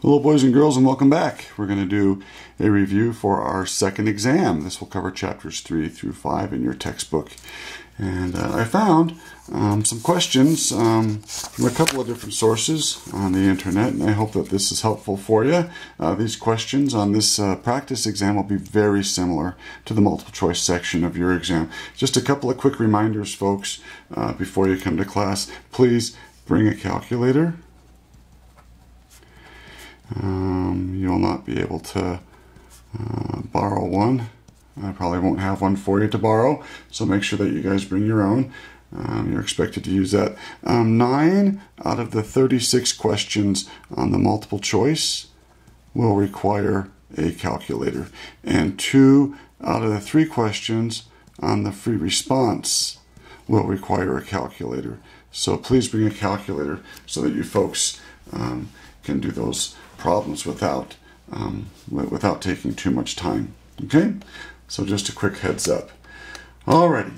Hello boys and girls, and welcome back. We're going to do a review for our second exam. This will cover chapters 3 through 5 in your textbook. And I found some questions from a couple of different sources on the internet, and I hope that this is helpful for you. These questions on this practice exam will be very similar to the multiple choice section of your exam. Just a couple of quick reminders, folks, before you come to class. Please bring a calculator. You'll not be able to borrow one. I probably won't have one for you to borrow, so make sure that you guys bring your own. You're expected to use that. 9 out of the 36 questions on the multiple choice will require a calculator, and 2 out of the 3 questions on the free response will require a calculator. So please bring a calculator so that you folks can do those problems without taking too much time. Okay, so just a quick heads up. Alrighty,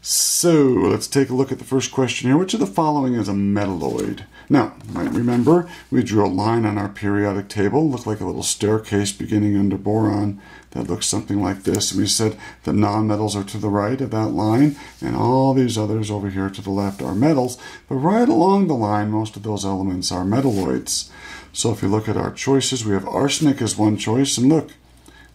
so let's take a look at the first question here. Which of the following is a metalloid? Now, you might remember we drew a line on our periodic table, looked like a little staircase beginning under boron that looks something like this, and we said the nonmetals are to the right of that line and all these others over here to the left are metals, but right along the line most of those elements are metalloids. So if you look at our choices, we have arsenic as one choice, and look,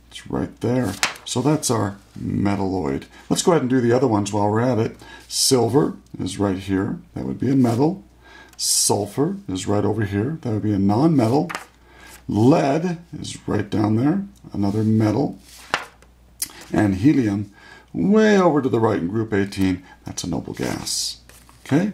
it's right there. So that's our metalloid. Let's go ahead and do the other ones while we're at it. Silver is right here. That would be a metal. Sulfur is right over here. That would be a non-metal. Lead is right down there, another metal. And helium, way over to the right in group 18, that's a noble gas. Okay?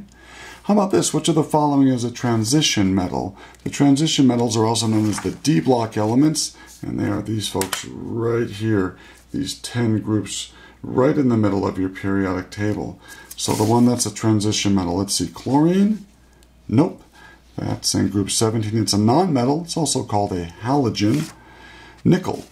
How about this? Which of the following is a transition metal? The transition metals are also known as the D block elements, and they are these folks right here, these 10 groups right in the middle of your periodic table. So the one that's a transition metal, let's see, chlorine? Nope. That's in group 17. It's a non-metal. It's also called a halogen. Nickel.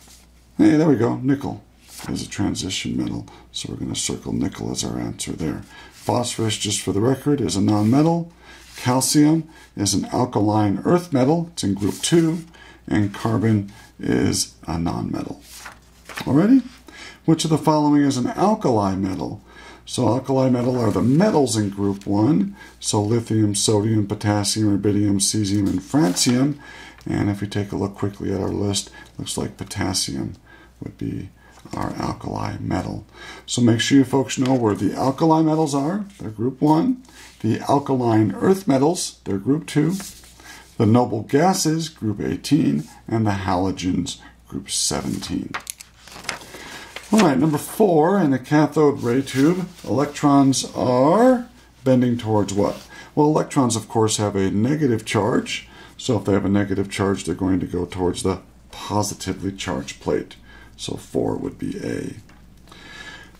Hey, there we go. Nickel is a transition metal. So we're going to circle nickel as our answer there. Phosphorus, just for the record, is a non-metal. Calcium is an alkaline earth metal. It's in group 2. And carbon is a non-metal. Alrighty? Which of the following is an alkali metal? So alkali metal are the metals in group 1. So lithium, sodium, potassium, rubidium, cesium, and francium. And if we take a look quickly at our list, looks like potassium would be our alkali metal. So make sure you folks know where the alkali metals are. They're group 1. The alkaline earth metals, they're group 2. The noble gases, group 18. And the halogens, group 17. All right, number 4, in a cathode ray tube, electrons are bending towards what? Well, electrons, of course, have a negative charge. So if they have a negative charge, they're going to go towards the positively charged plate. So 4 would be A.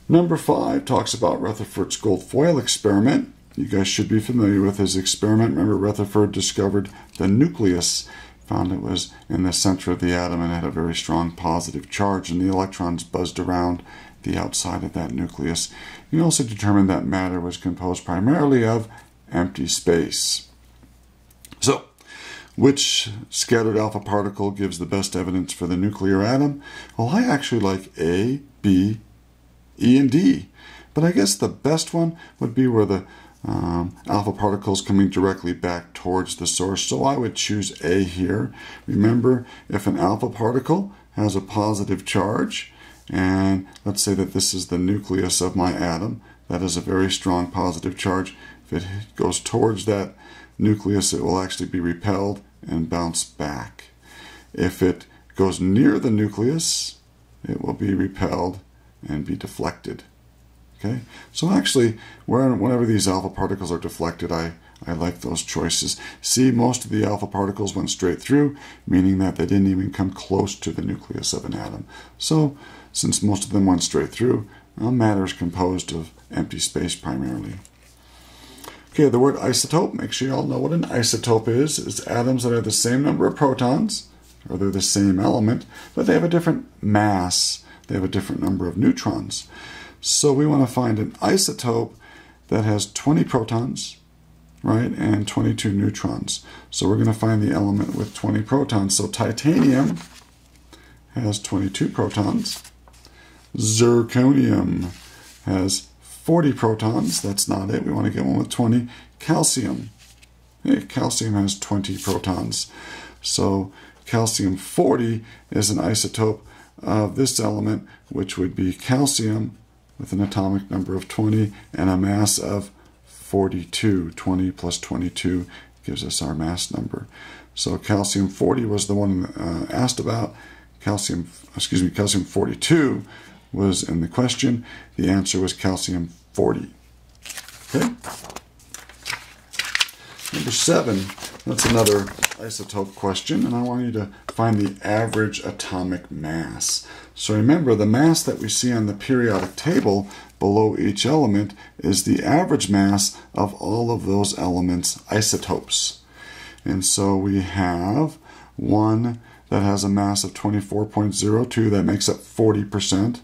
Number 5 talks about Rutherford's gold foil experiment. You guys should be familiar with his experiment. Remember, Rutherford discovered the nucleus, found it was in the center of the atom and had a very strong positive charge, and the electrons buzzed around the outside of that nucleus. He also determined that matter was composed primarily of empty space. So, which scattered alpha particle gives the best evidence for the nuclear atom? Well, I actually like A, B, E, and D. But I guess the best one would be where the alpha particles coming directly back towards the source. So I would choose A here. Remember, if an alpha particle has a positive charge, and let's say that this is the nucleus of my atom, that is a very strong positive charge. If it goes towards that nucleus, it will actually be repelled and bounce back. If it goes near the nucleus, it will be repelled and be deflected. Okay, so actually, whenever these alpha particles are deflected, I like those choices. See, most of the alpha particles went straight through, meaning that they didn't even come close to the nucleus of an atom. So, since most of them went straight through, matter is composed of empty space primarily. Okay, the word isotope, make sure you all know what an isotope is. It's atoms that have the same number of protons, or they're the same element, but they have a different mass. They have a different number of neutrons. So we want to find an isotope that has 20 protons right, and 22 neutrons. So we're going to find the element with 20 protons. So titanium has 22 protons. Zirconium has 40 protons. That's not it. We want to get one with 20. Calcium. Hey, calcium has 20 protons. So calcium 40 is an isotope of this element, which would be calcium with an atomic number of 20 and a mass of 42. 20 plus 22 gives us our mass number. So calcium 40 was the one asked about. Calcium 42 was in the question. The answer was calcium 40. Okay. Number 7, that's another isotope question, and I want you to find the average atomic mass. So remember, the mass that we see on the periodic table below each element is the average mass of all of those elements' isotopes. And so we have one that has a mass of 24.02, that makes up 40%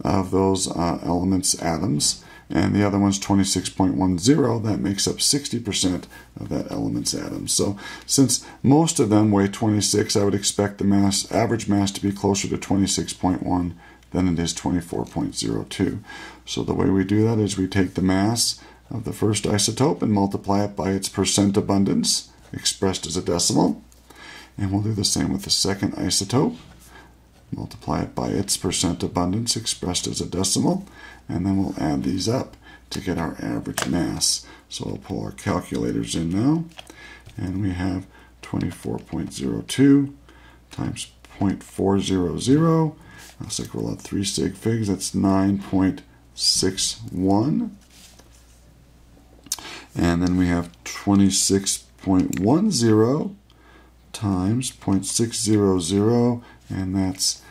of those elements' atoms. And the other one's 26.10, that makes up 60% of that element's atoms. So since most of them weigh 26, I would expect the average mass to be closer to 26.1 than it is 24.02. So the way we do that is we take the mass of the first isotope and multiply it by its percent abundance, expressed as a decimal. And we'll do the same with the second isotope. Multiply it by its percent abundance, expressed as a decimal. And then we'll add these up to get our average mass. So we'll pull our calculators in now. And we have 24.02 times 0.400. Looks like we'll have 3 sig figs. That's 9.61. And then we have 26.10 times 0.600, and that's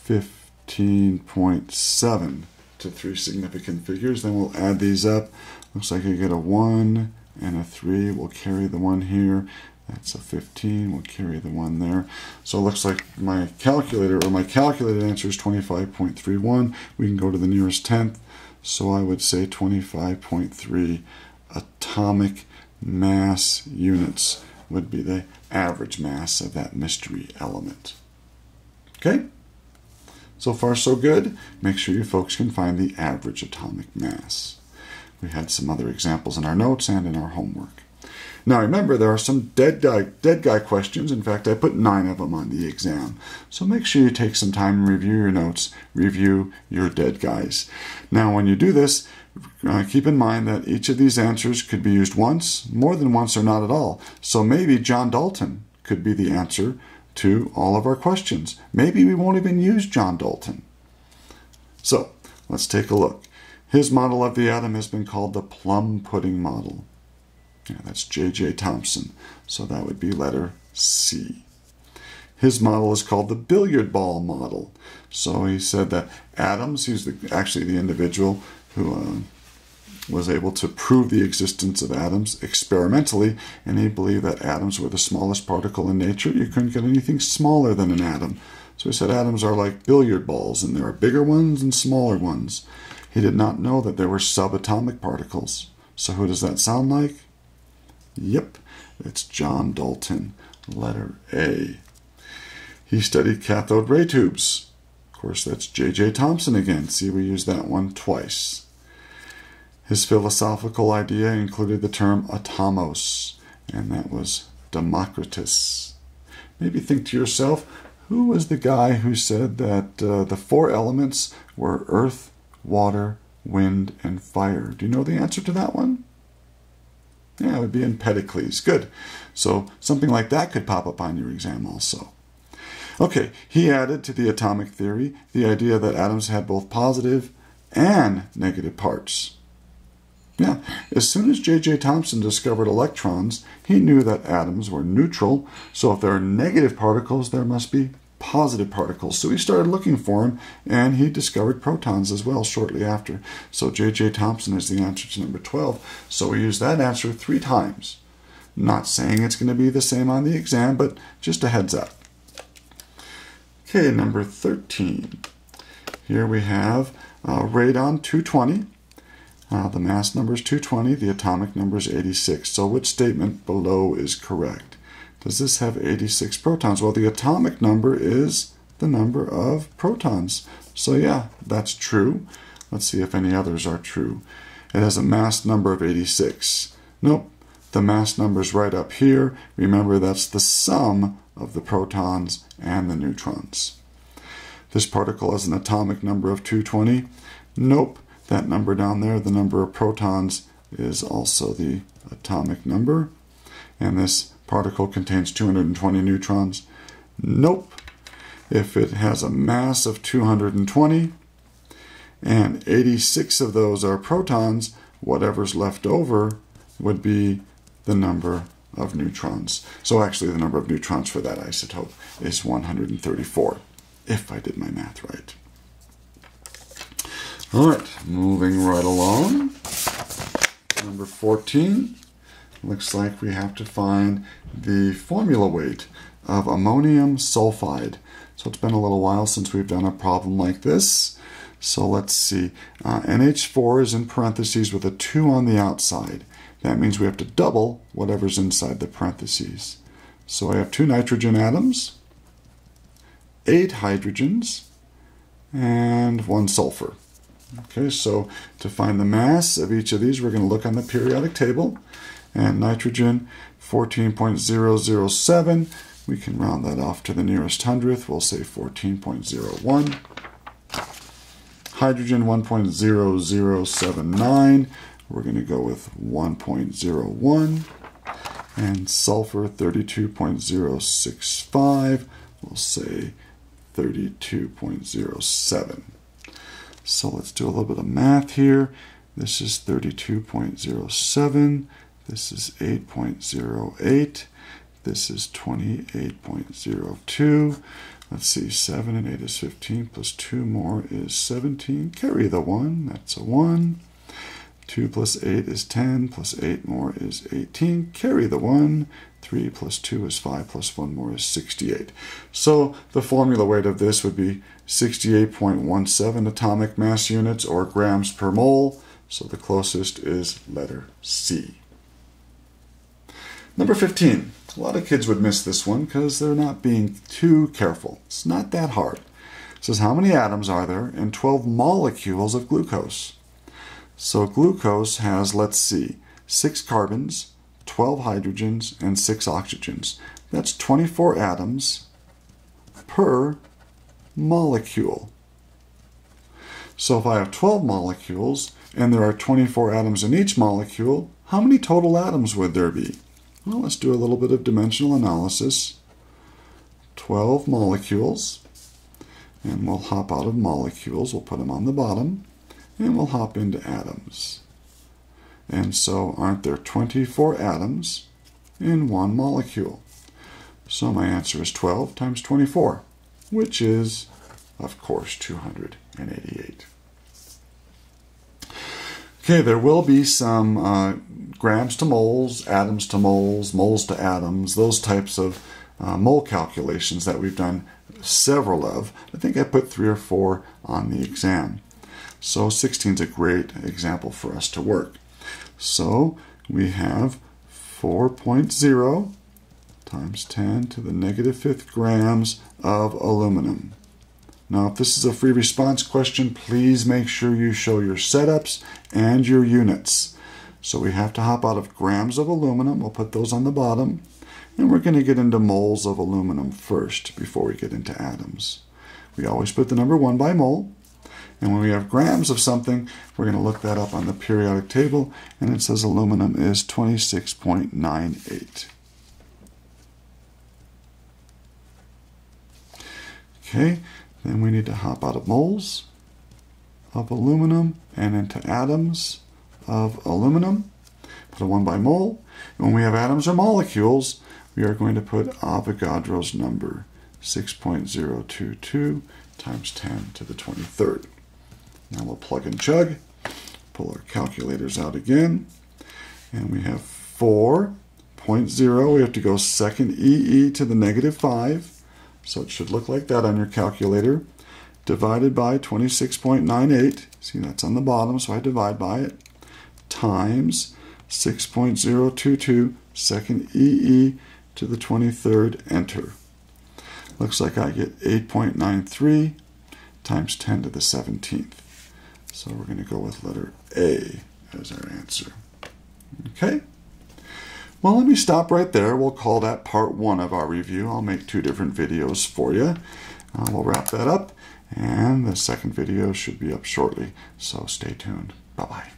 15.7 to 3 significant figures. Then we'll add these up. Looks like you get a 1 and a 3. We'll carry the 1 here. That's a 15. We'll carry the 1 there. So it looks like my calculated answer is 25.31. We can go to the nearest tenth. So I would say 25.3 atomic mass units would be the average mass of that mystery element. Okay? So far so good. Make sure you folks can find the average atomic mass. We had some other examples in our notes and in our homework. Now remember, there are some dead guy questions. In fact, I put 9 of them on the exam. So make sure you take some time and review your notes, review your dead guys. Now when you do this, keep in mind that each of these answers could be used once, more than once, or not at all. So maybe John Dalton could be the answer to all of our questions. Maybe we won't even use John Dalton. So let's take a look. His model of the atom has been called the plum pudding model. Yeah, that's J.J. Thomson. So that would be letter C. His model is called the billiard ball model. So he said that atoms, he's actually the individual who was able to prove the existence of atoms experimentally, and he believed that atoms were the smallest particle in nature. You couldn't get anything smaller than an atom. So he said atoms are like billiard balls, and there are bigger ones and smaller ones. He did not know that there were subatomic particles. So who does that sound like? Yep, it's John Dalton, letter A. He studied cathode ray tubes. Of course, that's J.J. Thomson again. See, we used that one twice. His philosophical idea included the term atomos, and that was Democritus. Maybe think to yourself, who was the guy who said that the 4 elements were earth, water, wind, and fire? Do you know the answer to that one? Yeah, it would be Empedocles. Good. So something like that could pop up on your exam also. Okay, he added to the atomic theory the idea that atoms had both positive and negative parts. Yeah, as soon as J.J. Thomson discovered electrons, he knew that atoms were neutral, so if there are negative particles, there must be positive particles. So he started looking for them, and he discovered protons as well shortly after. So J.J. Thomson is the answer to number 12. So we use that answer 3 times. Not saying it's going to be the same on the exam, but just a heads up. Okay, number 13. Here we have Radon 220. The mass number is 220, the atomic number is 86. So which statement below is correct? Does this have 86 protons? Well, the atomic number is the number of protons. So yeah, that's true. Let's see if any others are true. It has a mass number of 86. Nope, the mass number is right up here. Remember, that's the sum of the protons and the neutrons. This particle has an atomic number of 220. Nope, that number down there, the number of protons, is also the atomic number. And this particle contains 220 neutrons. Nope. If it has a mass of 220 and 86 of those are protons, whatever's left over would be the number of neutrons. So actually the number of neutrons for that isotope is 134, if I did my math right. All right, moving right along. Number 14. Looks like we have to find the formula weight of ammonium sulfide. So it's been a little while since we've done a problem like this. So let's see. NH4 is in parentheses with a 2 on the outside. That means we have to double whatever's inside the parentheses. So I have 2 nitrogen atoms, 8 hydrogens, and 1 sulfur. Okay, so to find the mass of each of these, we're going to look on the periodic table. And nitrogen, 14.007. We can round that off to the nearest hundredth. We'll say 14.01. Hydrogen, 1.0079. We're going to go with 1.01. And sulfur, 32.065. We'll say 32.07. So let's do a little bit of math here. This is 32.07. This is 8.08. This is 28.02. Let's see, 7 and 8 is 15, plus 2 more is 17. Carry the 1, that's a 1. 2 plus 8 is 10, plus 8 more is 18. Carry the 1. 3 plus 2 is 5, plus 1 more is 68. So the formula weight of this would be 68.17 atomic mass units, or grams per mole. So the closest is letter C. Number 15. A lot of kids would miss this one because they're not being too careful. It's not that hard. It says, how many atoms are there in 12 molecules of glucose? So glucose has, let's see, 6 carbons, 12 hydrogens, and 6 oxygens. That's 24 atoms per molecule. So if I have 12 molecules and there are 24 atoms in each molecule, how many total atoms would there be? Well, let's do a little bit of dimensional analysis. 12 molecules, and we'll hop out of molecules. We'll put them on the bottom, and we'll hop into atoms. And so aren't there 24 atoms in one molecule? So my answer is 12 times 24, which is, of course, 288. Okay, there will be some grams to moles, atoms to moles, moles to atoms, those types of mole calculations that we've done several of. I think I put 3 or 4 on the exam. So 16 is a great example for us to work. So we have 4.0 times 10 to the negative 5th grams of aluminum. Now, if this is a free response question, please make sure you show your setups and your units. So we have to hop out of grams of aluminum. We'll put those on the bottom. And we're going to get into moles of aluminum first before we get into atoms. We always put the number 1 by mole. And when we have grams of something, we're going to look that up on the periodic table. And it says aluminum is 26.98. Okay. Then we need to hop out of moles of aluminum and into atoms of aluminum. Put a 1 by mole. When we have atoms or molecules, we are going to put Avogadro's number, 6.022 times 10 to the 23rd. Now we'll plug and chug. Pull our calculators out again. And we have 4.0. We have to go second EE to the negative 5. So it should look like that on your calculator. Divided by 26.98. See, that's on the bottom, so I divide by it. times 6.022 second EE to the 23rd, enter. Looks like I get 8.93 times 10 to the 17th. So we're going to go with letter A as our answer. Okay? Well, let me stop right there. We'll call that part 1 of our review. I'll make 2 different videos for you. We'll wrap that up, and the second video should be up shortly. So stay tuned. Bye-bye.